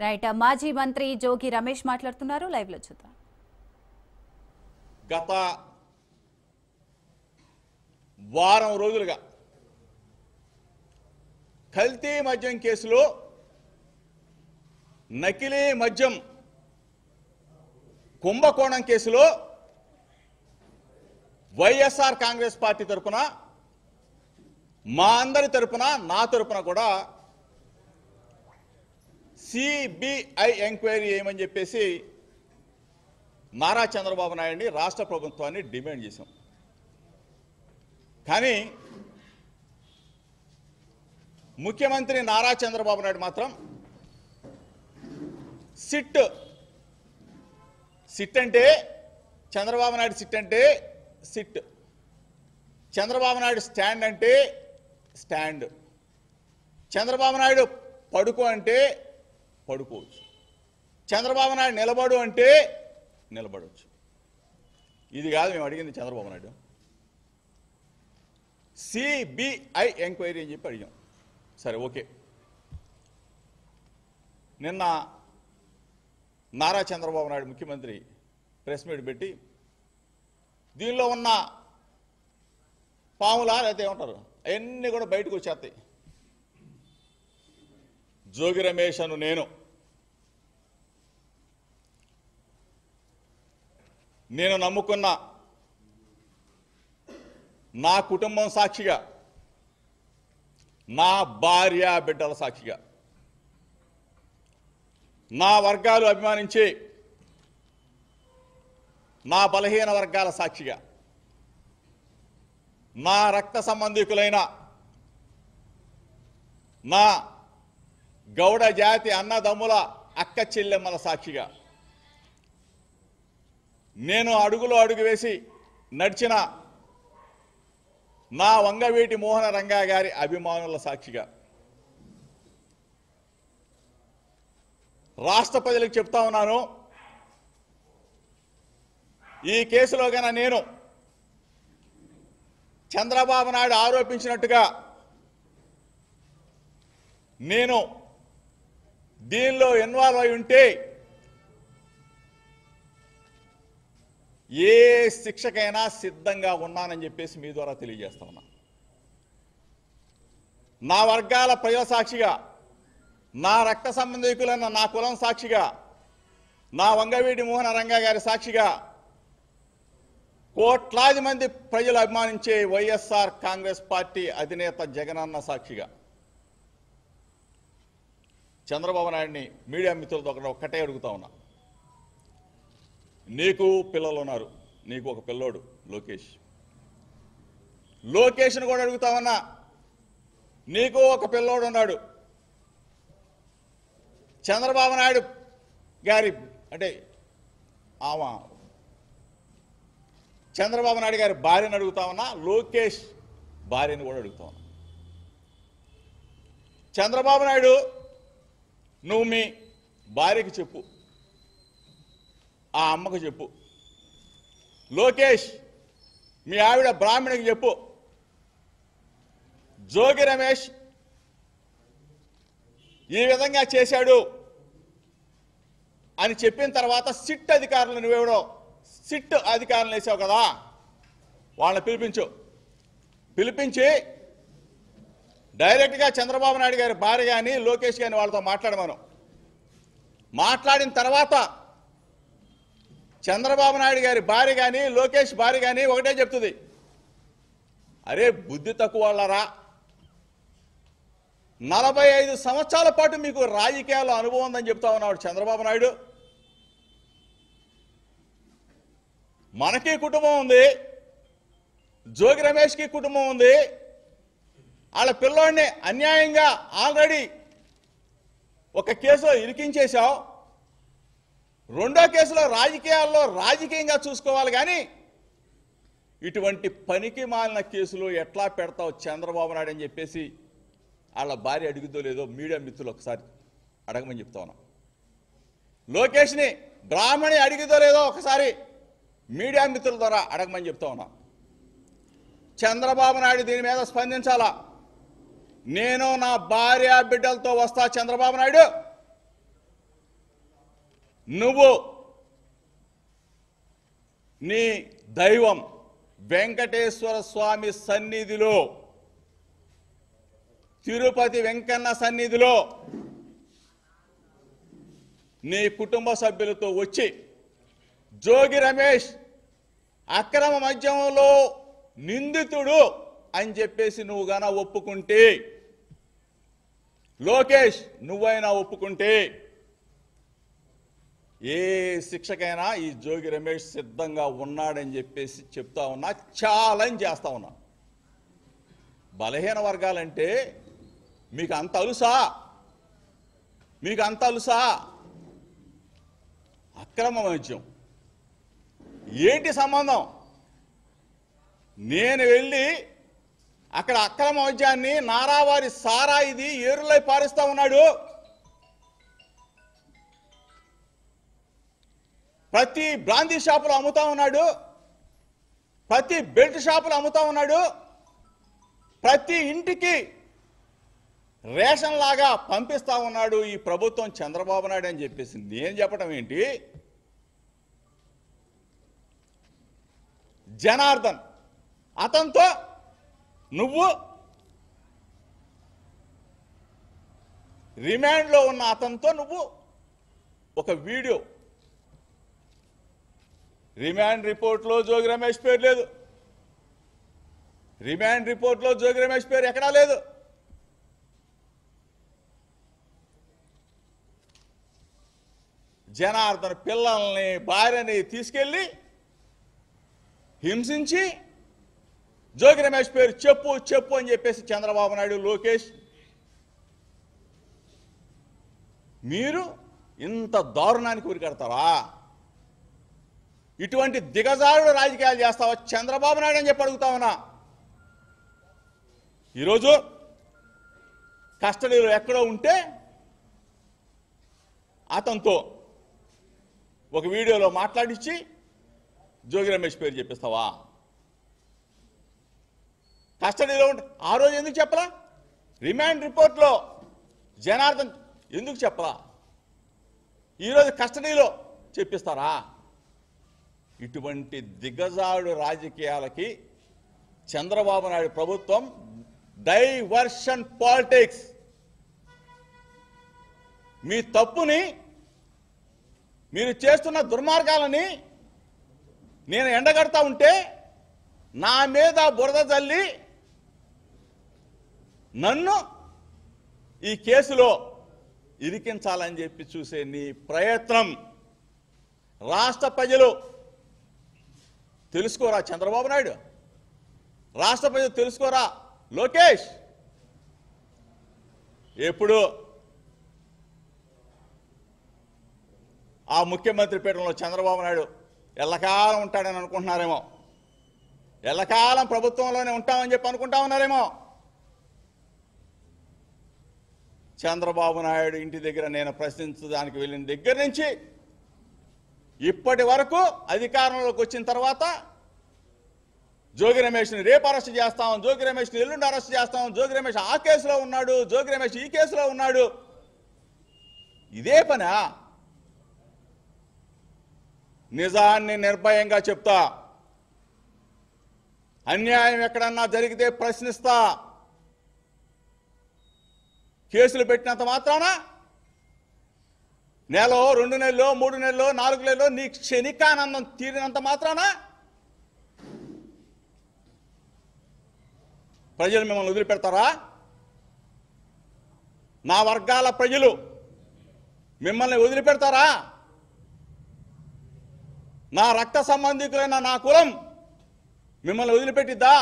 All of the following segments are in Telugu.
రైట్ మాజీ మంత్రి జోగి రమేష్ మాట్లాడుతున్నారు లైవ్ లో చూద్దాం. గత వారం రోజులుగా కల్తీ మద్యం కేసులో నకిలీ మద్యం కుంభకోణం కేసులో వైఎస్ఆర్ కాంగ్రెస్ పార్టీ తరపున మా అందరి తరపున నా తరపున కూడా సిబిఐ ఎంక్వైరీ చేయమని చెప్పేసి నారా చంద్రబాబు నాయుడిని రాష్ట్ర ప్రభుత్వాన్ని డిమాండ్ చేశాం. కానీ ముఖ్యమంత్రి నారా చంద్రబాబు నాయుడు మాత్రం సిట్ అంటే చంద్రబాబు నాయుడు సిట్ అంటే సిట్, చంద్రబాబు నాయుడు స్టాండ్ అంటే స్టాండ్, చంద్రబాబు నాయుడు పడుకో అంటే పడుకోవచ్చు, చంద్రబాబు నాయుడు నిలబడు అంటే నిలబడవచ్చు. ఇది కాదు మేము అడిగింది చంద్రబాబు నాయుడు. సిబిఐ ఎంక్వైరీ అని చెప్పి అడిగాం. సరే ఓకే. నిన్న నారా చంద్రబాబు నాయుడు ముఖ్యమంత్రి ప్రెస్ మీట్ పెట్టి దీనిలో ఉన్న పాములా లేకపోతే ఏమంటారు అవన్నీ కూడా బయటకు వచ్చేస్తాయి. జోగి రమేష్ అను నేను నమ్ముకున్న నా కుటుంబం సాక్షిగా, నా భార్య బిడ్డల సాక్షిగా, నా వర్గాలు అభిమానించి నా బలహీన వర్గాల సాక్షిగా, నా రక్త సంబంధికులైన నా గౌడ జాతి అన్నదమ్ముల అక్క చెల్లెమ్మల సాక్షిగా, నేను అడుగులో అడుగు వేసి నడిచిన నా వంగవీటి మోహన రంగా గారి అభిమానుల సాక్షిగా రాష్ట్ర ప్రజలకు చెప్తా ఉన్నాను. ఈ కేసులో గన నేను చంద్రబాబు నాయుడు ఆరోపించినట్టుగా నేను దీనిలో ఇన్వాల్వ్ అయి ఉంటే ఏ శిక్షకైనా సిద్ధంగా ఉన్నానని చెప్పేసి మీ ద్వారా తెలియజేస్తా ఉన్నా. నా వర్గాల ప్రజల సాక్షిగా, నా రక్త సంబంధికులైన నా కులం సాక్షిగా, నా వంగవీటి మోహన రంగా గారి సాక్షిగా, కోట్లాది మంది ప్రజలు అభిమానించే వైఎస్ఆర్ కాంగ్రెస్ పార్టీ అధినేత జగనన్న సాక్షిగా చంద్రబాబు నాయుడిని మీడియా మిత్రులతో ఒక్కటే అడుగుతా ఉన్నా. నీకు పిల్లలు ఉన్నారు, నీకు ఒక పిల్లోడు లోకేష్ను కూడా అడుగుతా ఉన్నా. నీకు ఒక పిల్లోడు ఉన్నాడు. చంద్రబాబు నాయుడు గారి అంటే చంద్రబాబు నాయుడు గారి భార్యను అడుగుతా ఉన్నా, లోకేష్ భార్యను కూడా అడుగుతా ఉన్నా. చంద్రబాబు నాయుడు నువ్వు మీ భార్యకి చెప్పు, ఆ అమ్మకు చెప్పు. లోకేష్ మీ ఆవిడ బ్రాహ్మణికి చెప్పు. జోగి రమేష్ ఈ విధంగా చేశాడు అని చెప్పిన తర్వాత సిట్ అధికారులు నువ్వెవడో సిట్ అధికారులు వేసావు కదా, వాళ్ళని పిలిపించి డైరెక్ట్గా చంద్రబాబు నాయుడు గారి భార్య కానీ లోకేష్ కానీ వాళ్ళతో మాట్లాడమను. మాట్లాడిన తర్వాత చంద్రబాబు నాయుడు గారి భార్య కానీ లోకేష్ భార్య కానీ ఒకటే చెప్తుంది, అరే బుద్ధి తక్కువ వాళ్ళరా, 45 సంవత్సరాల పాటు మీకు రాజకీయాల్లో అనుభవం ఉందని చెప్తా ఉన్నాడు చంద్రబాబు నాయుడు. మనకి కుటుంబం ఉంది, జోగి రమేష్కి కుటుంబం ఉంది. వాళ్ళ పిల్లోడిని అన్యాయంగా ఆల్రెడీ ఒక కేసులో ఇరికించేశావు. రెండో కేసులో రాజకీయంగా చూసుకోవాలి కానీ ఇటువంటి పనికి మాలిన కేసులు ఎట్లా పెడతావు చంద్రబాబు నాయుడు అని చెప్పేసి వాళ్ళ భార్య అడుగుతో లేదో మీడియా మిత్రులు ఒకసారి అడగమని చెప్తా ఉన్నాం. లోకేష్ని బ్రాహ్మణి అడిగితో లేదో ఒకసారి మీడియా మిత్రుల ద్వారా అడగమని చెప్తా ఉన్నాం. చంద్రబాబు నాయుడు దీని మీద స్పందించాలా. నేను నా భార్య బిడ్డలతో వస్తా చంద్రబాబు నాయుడు, నువ్వు నీ దైవం వెంకటేశ్వర స్వామి సన్నిధిలో, తిరుపతి వెంకన్న సన్నిధిలో నీ కుటుంబ సభ్యులతో వచ్చి జోగి రమేష్ అక్రమ మద్యంలో నిందితుడు అని చెప్పేసి నువ్వు గాన ఒప్పుకుంటే, లోకేష్ నువ్వైనా ఒప్పుకుంటే, ఏ శిక్షకైనా ఈ జోగి రమేష్ సిద్ధంగా ఉన్నాడని చెప్పేసి చెప్తా ఉన్నా, ఛాలెంజ్ చేస్తా ఉన్నా. బలహీన వర్గాలంటే మీకు అంత అలుసా? మీకు అంత అలుసా? అక్రమ మద్యం ఏంటి సంబంధం? నేను వెళ్ళి అక్కడ అక్రమ మద్యాన్ని నారావారి సారా ఇది ఏరులై పారిస్తా ఉన్నాడు. ప్రతి బ్రాందీ షాపులో అమ్ముతా ఉన్నాడు, ప్రతి బెల్ట్ షాపులో అమ్ముతా ఉన్నాడు, ప్రతి ఇంటికి రేషన్ లాగా పంపిస్తా ఉన్నాడు ఈ ప్రభుత్వం చంద్రబాబు నాయుడు అని చెప్పేసి నేను చెప్పడం ఏంటి? జనార్దన్ అతనితో నువ్వు, రిమాండ్లో ఉన్న అతనితో నువ్వు ఒక వీడియో, రిమాండ్ రిపోర్ట్లో జోగి రమేష్ పేరు లేదు, రిమాండ్ రిపోర్ట్లో జోగి రమేష్ పేరు ఎక్కడా లేదు. జనార్దన్ పిల్లల్ని భార్యని తీసుకెళ్ళి హింసించి జోగి రమేష్ పేరు చెప్పు చెప్పు అని చెప్పేసి చంద్రబాబు నాయుడు, లోకేష్ మీరు ఇంత దారుణానికి ఉరికడతారా? ఇటువంటి దిగజారుడు రాజకీయాలు చేస్తావా చంద్రబాబు నాయుడు అని చెప్పి అడుగుతా ఉన్నా. ఈరోజు కస్టడీలో ఎక్కడో ఉంటే అతనితో ఒక వీడియోలో మాట్లాడించి జోగి రమేష్ పేరు చెప్పిస్తావా? కస్టడీలో ఉంటే ఆ రోజు ఎందుకు చెప్పలా? రిమాండ్ రిపోర్ట్లో జనార్దన్ ఎందుకు చెప్పలా? ఈరోజు కస్టడీలో చెప్పిస్తారా? ఇటువంటి దిగజాడు రాజకీయాలకి చంద్రబాబు నాయుడు ప్రభుత్వం డైవర్షన్ పాలిటిక్స్, మీ తప్పుని, మీరు చేస్తున్న దుర్మార్గాలని నేను ఎండగడతా ఉంటే నా మీద బురద జల్లి నన్ను ఈ కేసులో ఇరికించాలని చెప్పి చూసే నీ ప్రయత్నం రాష్ట్ర ప్రజలు తెలుసుకోరా చంద్రబాబు నాయుడు? రాష్ట్ర ప్రజలు తెలుసుకోరా లోకేష్? ఎప్పుడు ఆ ముఖ్యమంత్రి పీఠంలో చంద్రబాబు నాయుడు ఎల్లకాలం ఉంటాడని అనుకుంటున్నారేమో, ఎల్లకాలం ప్రభుత్వంలోనే ఉంటామని చెప్పి అనుకుంటా ఉన్నారేమో. చంద్రబాబు నాయుడు ఇంటి దగ్గర నేను ప్రశ్నించడానికి వెళ్ళిన దగ్గర నుంచి ఇప్పటి వరకు అధికారంలోకి వచ్చిన తర్వాత జోగి రమేష్ని రేపు అరెస్ట్ చేస్తాం, జోగి రమేష్ని ఎల్లుండి అరెస్ట్ చేస్తాం, జోగి రమేష్ ఆ కేసులో ఉన్నాడు, జోగి రమేష్ ఈ కేసులో ఉన్నాడు. ఇదే పనా? నిజాన్ని నిర్భయంగా చెప్తా, అన్యాయం ఎక్కడన్నా జరిగితే ప్రశ్నిస్తా. కేసులు పెట్టినంత మాత్రాన నెలలో 2 నెలలు 3 నెలలు 4 నెలలు నీ క్షణికానందం తీరినంత మాత్రాన ప్రజలు మిమ్మల్ని వదిలిపెడతారా? నా వర్గాల ప్రజలు మిమ్మల్ని వదిలిపెడతారా? నా రక్త సంబంధికులైన నా కులం మిమ్మల్ని వదిలిపెట్టిద్దా?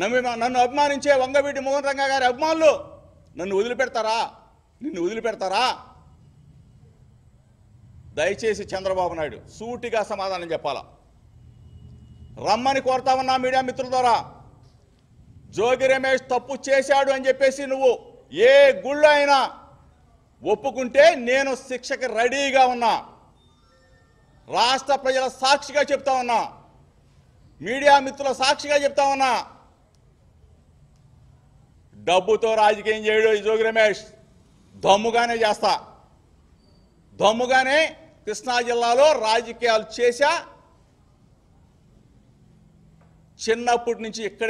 నన్ను అభిమానించే వంగవీటి మోహన్ రంగా గారి అభిమానులు నన్ను వదిలిపెడతారా? నిన్ను వదిలిపెడతారా? దయచేసి చంద్రబాబు నాయుడు సూటిగా సమాధానం చెప్పాలా. రమ్మని కోరుతా ఉన్నా మీడియా మిత్రుల ద్వారా. జోగి రమేష్ తప్పు చేశాడు అని చెప్పేసి నువ్వు ఏ గుళ్ళో అయినా ఒప్పుకుంటే నేను శిక్షకి రెడీగా ఉన్నా. రాష్ట్ర ప్రజల సాక్షిగా చెప్తా ఉన్నా, మీడియా మిత్రుల సాక్షిగా చెప్తా ఉన్నా. డబ్బుతో రాజకీయం చేయడు ఈ జోగి రమేష్. దమ్ముగానే చేస్తా, దమ్ముగానే కృష్ణా జిల్లాలో రాజకీయాలు చేశా. చిన్నప్పటి నుంచి ఇక్కడ